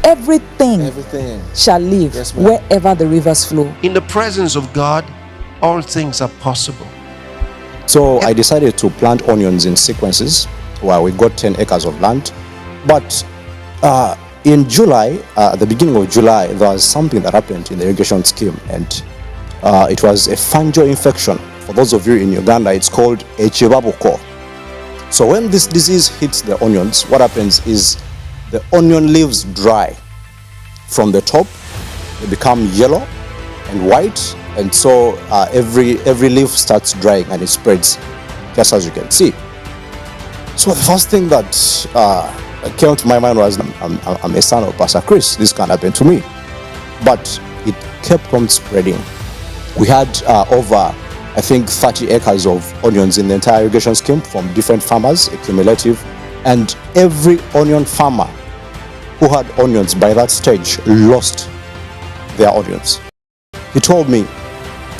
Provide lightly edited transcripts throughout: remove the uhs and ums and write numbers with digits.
everything shall live wherever the rivers flow. In the presence of God, all things are possible. So I decided to plant onions in sequences where we got 10 acres of land. But in July, at the beginning of July, there was something that happened in the irrigation scheme, and it was a fungal infection. For those of you in Uganda, it's called 𝗂𝗶𝗶𝗀. So when this disease hits the onions, what happens is the onion leaves dry from the top. They become yellow and white, and so every leaf starts drying and it spreads, just as you can see. So the first thing that came to my mind was, I'm a son of Pastor Chris. This can't happen to me. But it kept on spreading. We had over, I think, 30 acres of onions in the entire irrigation scheme from different farmers, a cumulative, and every onion farmer who had onions by that stage lost their onions. He told me,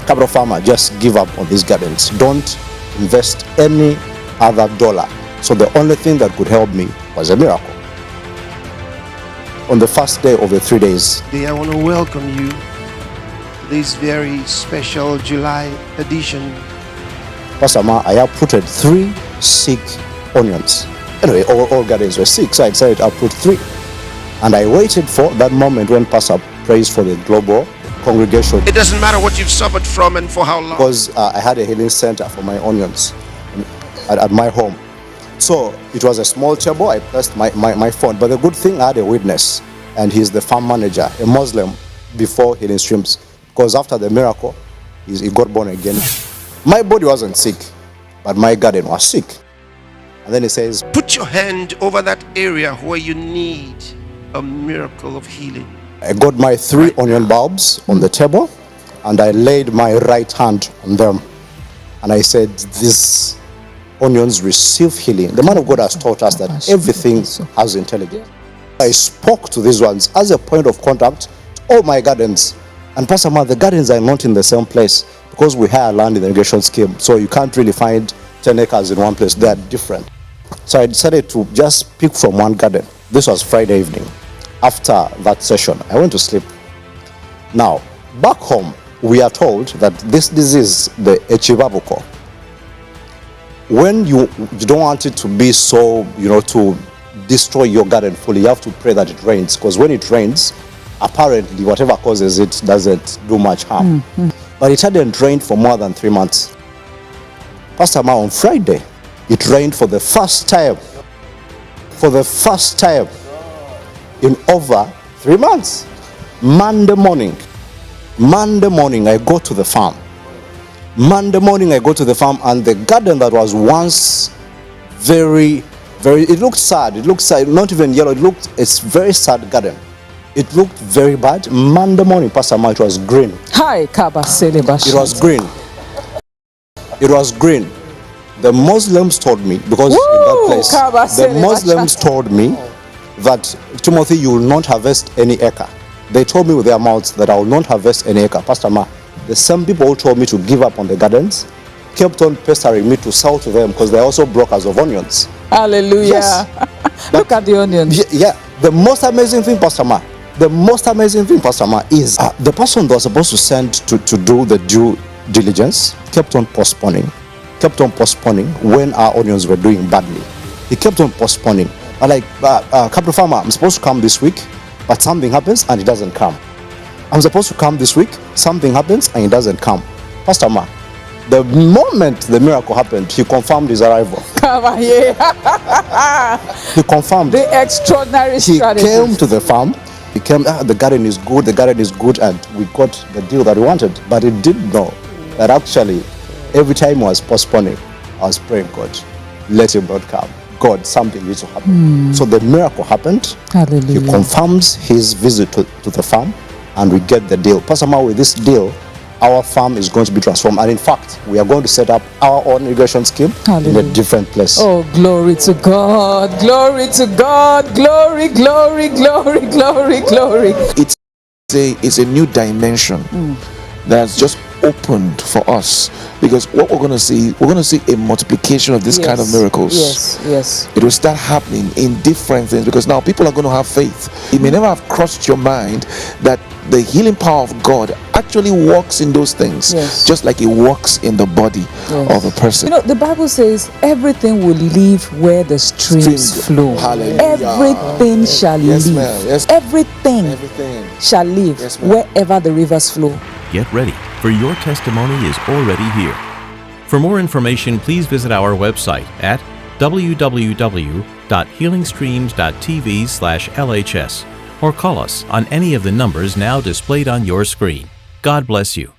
𝗀𝗶𝗃, just give up on these gardens. Don't invest any other dollar. So the only thing that could help me was a miracle. On the first day of the 3 days, I want to welcome you to this very special July edition. Pastor Ma, I uprooted 3 sick onions. Anyway, all gardens were sick, so I decided to uproot 3. And I waited for that moment when Pastor prays for the global congregation. It doesn't matter what you've suffered from and for how long. Because I had a healing center for my onions at my home. So it was a small table. I pressed my phone. But the good thing, I had a witness, and he's the farm manager, a Muslim, before Healing Streams. Because after the miracle, he got born again. My body wasn't sick, but my garden was sick. And then he says, put your hand over that area where you need a miracle of healing. I got my 3 onion bulbs on the table, and I laid my right hand on them. And I said, these onions receive healing. The man of God has taught us that everything has intelligence. I spoke to these ones as a point of contact to all my gardens. And Pastor Ma, the gardens are not in the same place because we hire land in the irrigation scheme. So you can't really find 10 acres in one place. They are different. So I decided to just pick from one garden. This was Friday evening. After that session, I went to sleep. Now, back home, we are told that this disease, the 𝗂𝗶𝗃𝗀, when you don't want it to be so, to destroy your garden fully, you have to pray that it rains. Because when it rains, apparently, whatever causes it doesn't do much harm. But it hadn't rained for more than 3 months. Pastor Ma, on Friday, it rained for the first time. For the first time in over 3 months. Monday morning, I go to the farm. Monday morning, I go to the farm, and the garden that was once very, it looked sad. It looked sad, not even yellow. It's very sad garden. It looked very bad. Monday morning, Pastor Ma, it was green. It was green. It was green. The Muslims told me, because in that place, the Muslims told me that, Timothy, you will not harvest any acre. They told me with their mouths that I will not harvest any acre. Pastor Ma, the same people who told me to give up on the gardens kept on pestering me to sell to them because they're also brokers of onions. Hallelujah. Yes. Look at the onions. Yeah. The most amazing thing, Pastor Ma, is the person that was supposed to send to do the due diligence kept on postponing when our onions were doing badly. He kept on postponing. I'm like, 𝗀𝗶𝗃, I'm supposed to come this week, but something happens and it doesn't come. I'm supposed to come this week, something happens and it doesn't come. Pastor Ma, the moment the miracle happened, he confirmed his arrival. He confirmed. The extraordinary strategy. He came to the farm. He came, the garden is good, and we got the deal that we wanted. But he didn't know that actually, every time he was postponing, I was praying, God, let him not come. God, something needs to happen. So the miracle happened. Hallelujah. He confirms his visit to the farm, and we get the deal. Pastor Ma, with this deal, our farm is going to be transformed. And in fact, we are going to set up our own irrigation scheme in a different place. Oh, glory to God. Glory to God. Glory, glory, glory, glory, glory. It's a new dimension that's just opened for us, because what we're going to see a multiplication of this kind of miracles. Yes. It will start happening in different things, because now people are going to have faith. It may never have crossed your mind that the healing power of God actually works in those things, just like it works in the body of a person. You know, the Bible says everything will live where the streams flow. Hallelujah. Everything shall live. Everything shall live wherever the rivers flow. Get ready, for your testimony is already here. For more information, please visit our website at www.healingstreams.tv/LHS or call us on any of the numbers now displayed on your screen. God bless you.